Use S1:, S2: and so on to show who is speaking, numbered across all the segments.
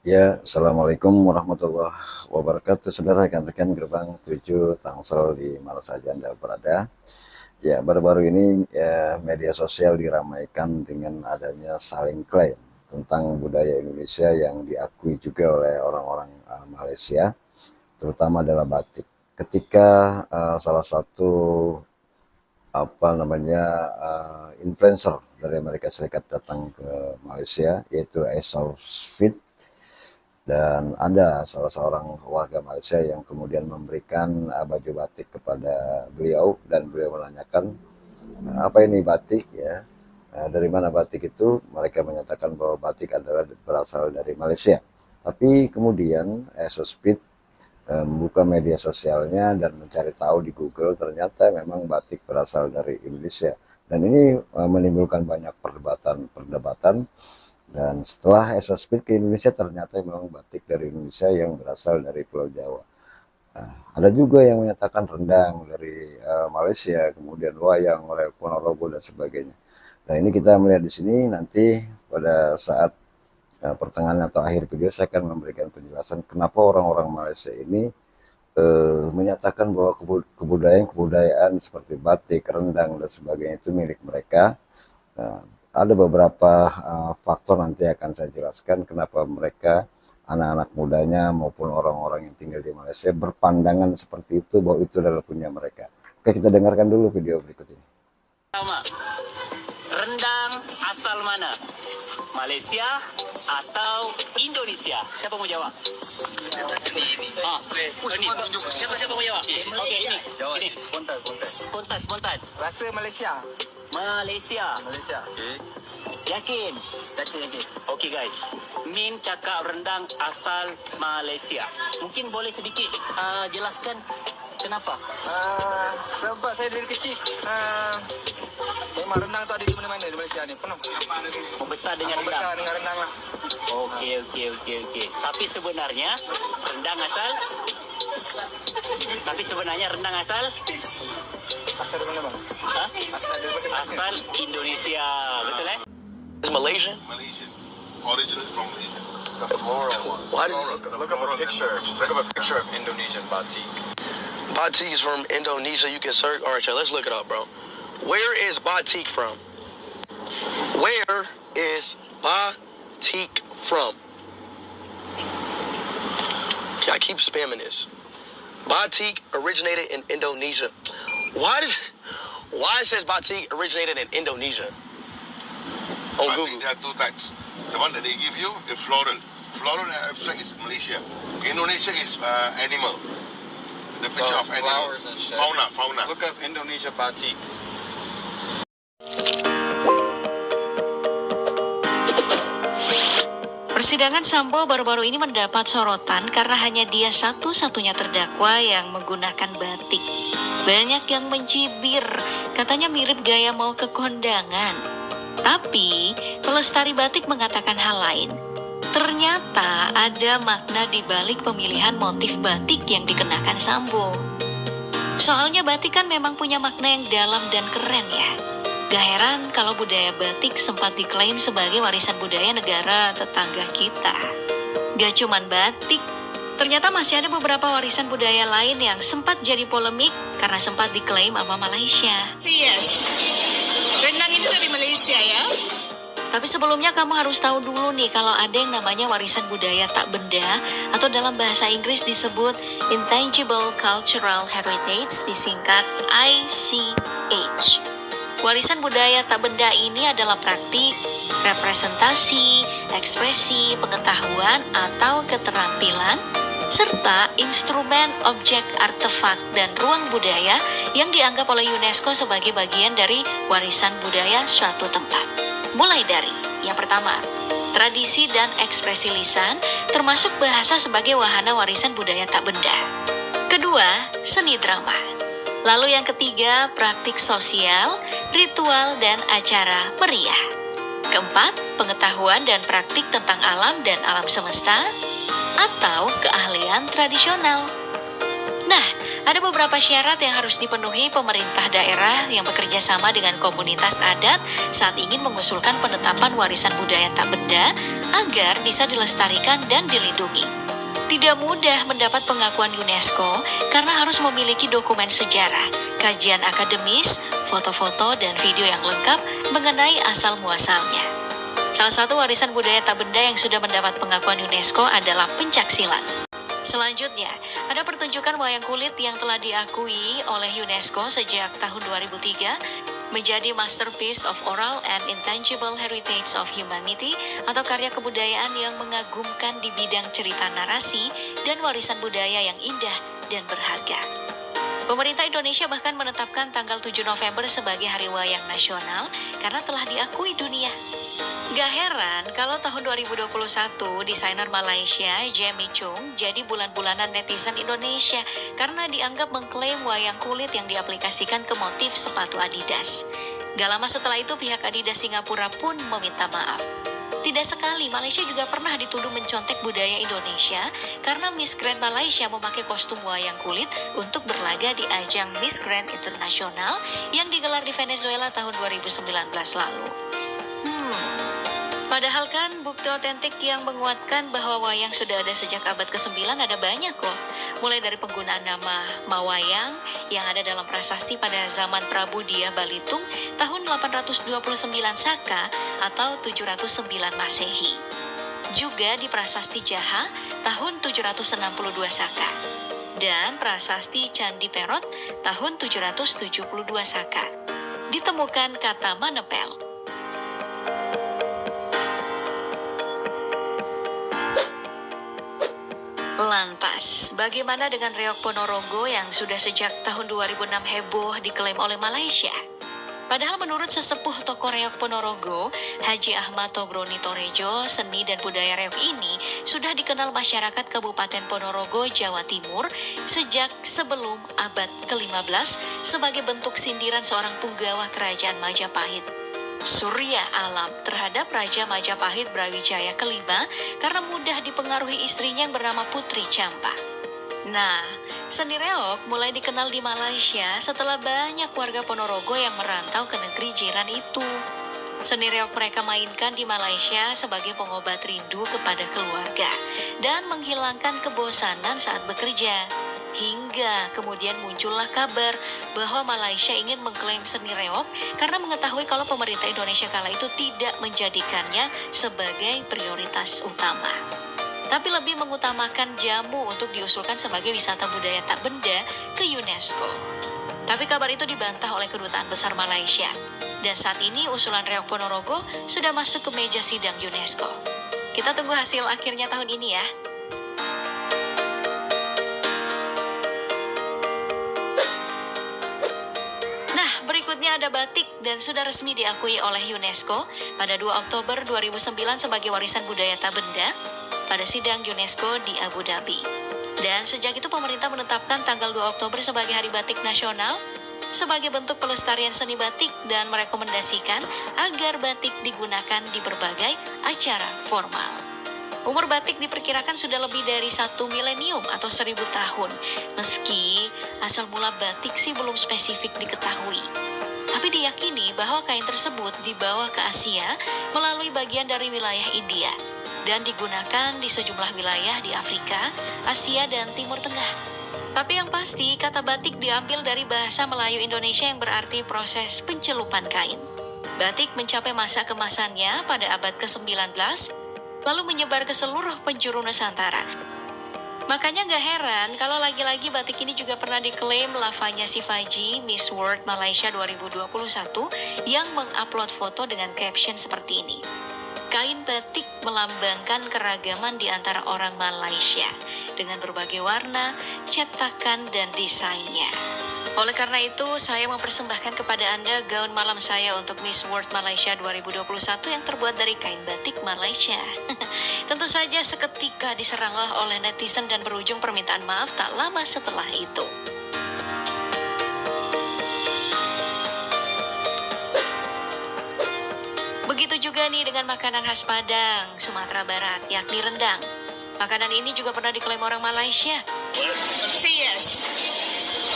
S1: Ya, Assalamualaikum warahmatullahi wabarakatuh. Saudara rekan-rekan gerbang 7 Tangsel di mana saja Anda berada. Ya, baru-baru ini media sosial diramaikan dengan adanya saling klaim tentang budaya Indonesia yang diakui juga oleh orang-orang Malaysia, terutama adalah batik. Ketika salah satu influencer dari Amerika Serikat datang ke Malaysia, yaitu Esau Fit, dan ada salah seorang warga Malaysia yang kemudian memberikan baju batik kepada beliau, dan beliau menanyakan apa ini batik ya. Dari mana batik itu? Mereka menyatakan bahwa batik adalah berasal dari Malaysia. Tapi kemudian Esospit membuka media sosialnya dan mencari tahu di Google, ternyata memang batik berasal dari Indonesia. Dan ini menimbulkan banyak perdebatan. Dan setelah Esospit ke Indonesia, ternyata memang batik dari Indonesia yang berasal dari Pulau Jawa. Nah, ada juga yang menyatakan rendang dari Malaysia, kemudian wayang oleh Ponorogo dan sebagainya. Nah, ini kita melihat di sini. Nanti pada saat pertengahan atau akhir video saya akan memberikan penjelasan kenapa orang-orang Malaysia ini menyatakan bahwa kebudayaan seperti batik, rendang dan sebagainya itu milik mereka. Ada beberapa faktor nanti akan saya jelaskan kenapa mereka, anak-anak mudanya maupun orang-orang yang tinggal di Malaysia, berpandangan seperti itu, bahwa itu adalah punya mereka. Oke, kita dengarkan dulu video berikut ini.
S2: Rendang asal mana? Malaysia atau Indonesia? Siapa mau jawab? Siapa mau jawab? Okey, ini. Spontan.
S3: Rasa Malaysia.
S2: Malaysia.
S3: Okay.
S2: Yakin?
S3: Yakin.
S2: Okey guys, Min cakap rendang asal Malaysia. Mungkin boleh sedikit jelaskan kenapa?
S3: Sebab saya dari kecil memang rendang tu ada di mana-mana di Malaysia ni. Penuh.
S2: Membesar dengan rendang.
S3: Membesar dengan rendang lah.
S2: Okey. Tapi sebenarnya rendang asal
S3: Asal dari mana bang?
S2: Hah?
S3: Asal dari mana?
S2: Asal Indonesia, betul eh?
S4: Is Malaysian?
S5: Malaysian. Originally from Malaysia.
S6: The floral one.
S4: Why does
S6: Look up a picture. Look up a picture of Indonesian batik.
S4: batik is from Indonesia? You can search. All right, y'all, let's look it up, bro. Where is batik from? Where is batik from? Okay, I keep spamming this. Batik originated in Indonesia. Why it says batik originated in Indonesia? On
S5: I think
S4: Google.
S5: there are two types. The one that they give you is floral. Floral and abstract is Malaysia. Indonesia is animal. The
S6: So
S5: picture
S6: it's
S5: of animal.
S6: flowers and shit.
S5: Fauna.
S6: Look up Indonesia batik.
S7: Persidangan Sambo baru-baru ini mendapat sorotan karena hanya dia satu-satunya terdakwa yang menggunakan batik. Banyak yang mencibir, katanya mirip gaya mau ke kondangan. Tapi, pelestari batik mengatakan hal lain. Ternyata ada makna di balik pemilihan motif batik yang dikenakan Sambo. Soalnya batik kan memang punya makna yang dalam dan keren ya. Gak heran kalau budaya batik sempat diklaim sebagai warisan budaya negara tetangga kita. Gak cuman batik, ternyata masih ada beberapa warisan budaya lain yang sempat jadi polemik karena sempat diklaim sama Malaysia.
S8: Yes. Rendang itu dari Malaysia ya.
S7: Tapi sebelumnya kamu harus tahu dulu nih kalau ada yang namanya warisan budaya tak benda atau dalam bahasa Inggris disebut Intangible Cultural Heritage, disingkat ICH. Warisan budaya tak benda ini adalah praktik, representasi, ekspresi, pengetahuan, atau keterampilan, serta instrumen, objek, artefak, dan ruang budaya yang dianggap oleh UNESCO sebagai bagian dari warisan budaya suatu tempat. Mulai dari yang pertama, tradisi dan ekspresi lisan, termasuk bahasa sebagai wahana warisan budaya tak benda. Kedua, seni drama. Lalu yang ketiga, praktik sosial, ritual, dan acara meriah. Keempat, pengetahuan dan praktik tentang alam dan alam semesta, atau keahlian tradisional. Nah, Ada beberapa syarat yang harus dipenuhi pemerintah daerah yang bekerja sama dengan komunitas adat saat ingin mengusulkan penetapan warisan budaya tak benda agar bisa dilestarikan dan dilindungi. Tidak mudah mendapat pengakuan UNESCO karena harus memiliki dokumen sejarah, kajian akademis, foto-foto, dan video yang lengkap mengenai asal-muasalnya. Salah satu warisan budaya tak benda yang sudah mendapat pengakuan UNESCO adalah pencaksilat. Selanjutnya, ada pertunjukan wayang kulit yang telah diakui oleh UNESCO sejak tahun 2003 menjadi Masterpiece of Oral and Intangible Heritage of Humanity atau karya kebudayaan yang mengagumkan di bidang cerita narasi dan warisan budaya yang indah dan berharga. Pemerintah Indonesia bahkan menetapkan tanggal 7 November sebagai Hari Wayang Nasional karena telah diakui dunia. Gak heran kalau tahun 2021 desainer Malaysia Jamie Chung jadi bulan-bulanan netizen Indonesia karena dianggap mengklaim wayang kulit yang diaplikasikan ke motif sepatu Adidas. Gak lama setelah itu pihak Adidas Singapura pun meminta maaf. Tidak sekali, Malaysia juga pernah dituduh mencontek budaya Indonesia karena Miss Grand Malaysia memakai kostum wayang kulit untuk berlaga di ajang Miss Grand Internasional yang digelar di Venezuela tahun 2019 lalu. Padahal kan bukti otentik yang menguatkan bahwa wayang sudah ada sejak abad ke-9 ada banyak loh. Mulai dari penggunaan nama Mawayang yang ada dalam prasasti pada zaman Prabu Dia Balitung tahun 829 Saka atau 709 Masehi. Juga di prasasti Jaha tahun 762 Saka. Dan prasasti Candi Perot tahun 772 Saka. Ditemukan kata manepel. Lantas, bagaimana dengan reog Ponorogo yang sudah sejak tahun 2006 heboh diklaim oleh Malaysia? Padahal menurut sesepuh toko reog Ponorogo, Haji Ahmad Tobroni Torejo, seni dan budaya reog ini sudah dikenal masyarakat Kabupaten Ponorogo, Jawa Timur sejak sebelum abad ke-15 sebagai bentuk sindiran seorang punggawa kerajaan Majapahit, Surya Alam, terhadap Raja Majapahit Brawijaya kelima karena mudah dipengaruhi istrinya yang bernama Putri Campa. Nah, seni reog mulai dikenal di Malaysia setelah banyak warga Ponorogo yang merantau ke negeri jiran itu. Seni reog mereka mainkan di Malaysia sebagai pengobat rindu kepada keluarga dan menghilangkan kebosanan saat bekerja. Hingga kemudian muncullah kabar bahwa Malaysia ingin mengklaim seni reog karena mengetahui kalau pemerintah Indonesia kala itu tidak menjadikannya sebagai prioritas utama. Tapi lebih mengutamakan jamu untuk diusulkan sebagai wisata budaya tak benda ke UNESCO. Tapi kabar itu dibantah oleh Kedutaan Besar Malaysia. Dan saat ini usulan reog Ponorogo sudah masuk ke meja sidang UNESCO. Kita tunggu hasil akhirnya tahun ini ya. Berikutnya ada batik dan sudah resmi diakui oleh UNESCO pada 2 Oktober 2009 sebagai warisan budaya tak benda pada sidang UNESCO di Abu Dhabi. Dan sejak itu pemerintah menetapkan tanggal 2 Oktober sebagai Hari Batik Nasional sebagai bentuk pelestarian seni batik dan merekomendasikan agar batik digunakan di berbagai acara formal. Umur batik diperkirakan sudah lebih dari 1 milenium atau 1000 tahun. Meski asal mula batik sih belum spesifik diketahui. Tapi diyakini bahwa kain tersebut dibawa ke Asia melalui bagian dari wilayah India dan digunakan di sejumlah wilayah di Afrika, Asia, dan Timur Tengah. Tapi yang pasti kata batik diambil dari bahasa Melayu Indonesia yang berarti proses pencelupan kain. Batik mencapai masa kemasannya pada abad ke-19 lalu menyebar ke seluruh penjuru Nusantara. Makanya gak heran kalau lagi-lagi batik ini juga pernah diklaim Lavanya Sivaji, Miss World Malaysia 2021 yang mengupload foto dengan caption seperti ini. Kain batik melambangkan keragaman di antara orang Malaysia dengan berbagai warna, cetakan, dan desainnya. Oleh karena itu, saya mempersembahkan kepada Anda gaun malam saya untuk Miss World Malaysia 2021 yang terbuat dari kain batik Malaysia. Tentu saja seketika diseranglah oleh netizen dan berujung permintaan maaf tak lama setelah itu. Begitu juga nih dengan makanan khas Padang, Sumatera Barat, yakni rendang. Makanan ini juga pernah diklaim orang Malaysia.
S8: Say yes.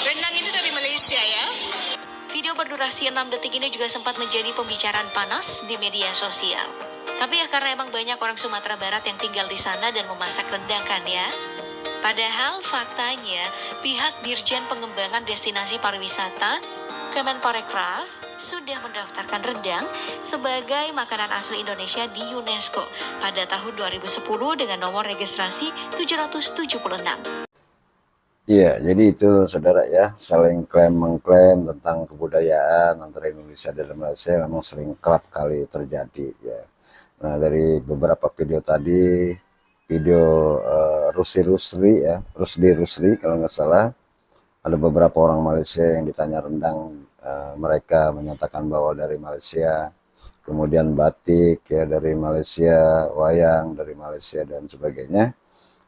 S8: Rendang itu dari Malaysia ya.
S7: Video berdurasi 6 detik ini juga sempat menjadi pembicaraan panas di media sosial. Tapi ya karena emang banyak orang Sumatera Barat yang tinggal di sana dan memasak rendang kan ya. Padahal faktanya pihak Dirjen Pengembangan Destinasi Pariwisata Kemenparekraf sudah mendaftarkan rendang sebagai makanan asli Indonesia di UNESCO pada tahun 2010 dengan nomor registrasi 776.
S1: Iya, jadi itu saudara ya, saling klaim-mengklaim tentang kebudayaan antara Indonesia dan Malaysia memang sering kerap kali terjadi ya. Nah, dari beberapa video tadi, video Rusli ya, Rusli kalau nggak salah, ada beberapa orang Malaysia yang ditanya rendang, mereka menyatakan bahwa dari Malaysia, kemudian batik ya dari Malaysia, wayang dari Malaysia dan sebagainya.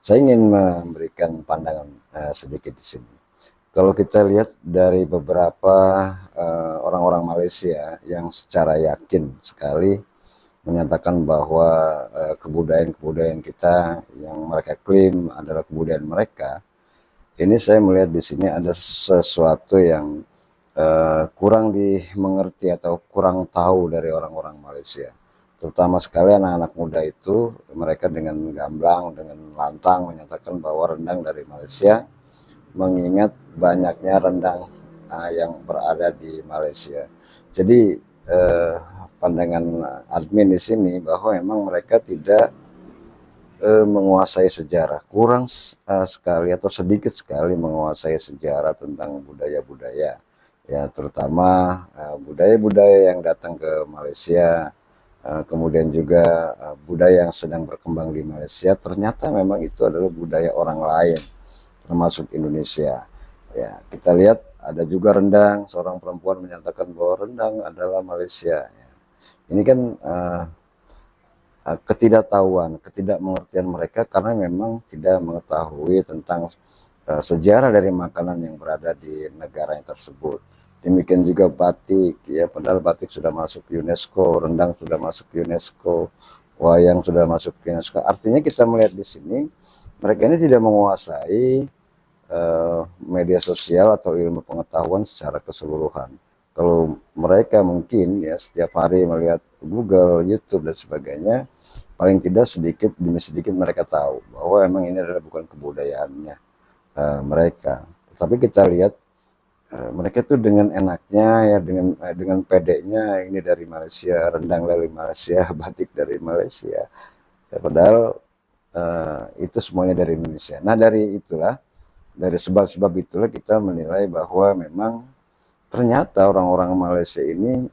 S1: Saya ingin memberikan pandangan sedikit di sini. Kalau kita lihat dari beberapa orang-orang Malaysia yang secara yakin sekali menyatakan bahwa kebudayaan-kebudayaan kita yang mereka klaim adalah kebudayaan mereka, ini saya melihat di sini ada sesuatu yang kurang dimengerti atau kurang tahu dari orang-orang Malaysia. Terutama sekali anak-anak muda itu, mereka dengan gamblang, dengan lantang menyatakan bahwa rendang dari Malaysia, mengingat banyaknya rendang yang berada di Malaysia. Jadi pandangan admin di sini bahwa memang mereka tidak menguasai sejarah, kurang sekali atau sedikit sekali menguasai sejarah tentang budaya-budaya, ya terutama budaya-budaya yang datang ke Malaysia. Kemudian juga budaya yang sedang berkembang di Malaysia ternyata memang itu adalah budaya orang lain termasuk Indonesia ya. Kita lihat ada juga rendang, seorang perempuan menyatakan bahwa rendang adalah Malaysia ya. Ini kan ketidaktahuan, ketidakmengertian mereka karena memang tidak mengetahui tentang sejarah dari makanan yang berada di negara yang tersebut. Demikian juga batik ya, padahal batik sudah masuk UNESCO, rendang sudah masuk UNESCO, wayang sudah masuk UNESCO. Artinya kita melihat di sini mereka ini tidak menguasai media sosial atau ilmu pengetahuan secara keseluruhan. Kalau mereka mungkin ya setiap hari melihat Google, YouTube dan sebagainya, paling tidak sedikit demi sedikit mereka tahu bahwa emang ini adalah bukan kebudayaannya mereka. Tapi kita lihat mereka tuh dengan enaknya ya, dengan pedenya, ini dari Malaysia, rendang dari Malaysia, batik dari Malaysia ya, padahal itu semuanya dari Indonesia. Nah dari sebab-sebab itulah kita menilai bahwa memang ternyata orang-orang Malaysia ini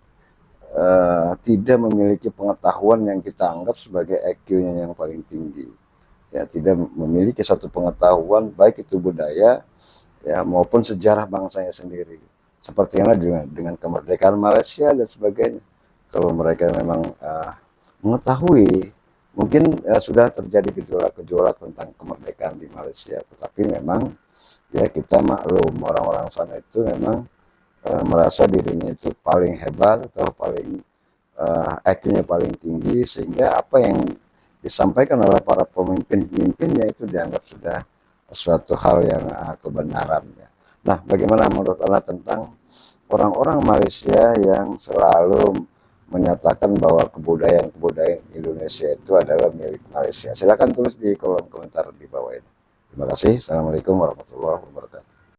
S1: tidak memiliki pengetahuan yang kita anggap sebagai IQ-nya yang paling tinggi ya, tidak memiliki satu pengetahuan baik itu budaya ya maupun sejarah bangsanya sendiri, seperti yang dengan kemerdekaan Malaysia dan sebagainya. Kalau mereka memang mengetahui, mungkin sudah terjadi gejolak-gejolak tentang kemerdekaan di Malaysia, tetapi memang ya kita maklum orang-orang sana itu memang merasa dirinya itu paling hebat atau paling IQ-nya paling tinggi, sehingga apa yang disampaikan oleh para pemimpin-pemimpinnya itu dianggap sudah suatu hal yang kebenaran ya. Nah, bagaimana menurut Anda tentang orang-orang Malaysia yang selalu menyatakan bahwa kebudayaan Indonesia itu adalah milik Malaysia? Silakan tulis di kolom komentar di bawah ini. Terima kasih. Assalamualaikum warahmatullahi wabarakatuh.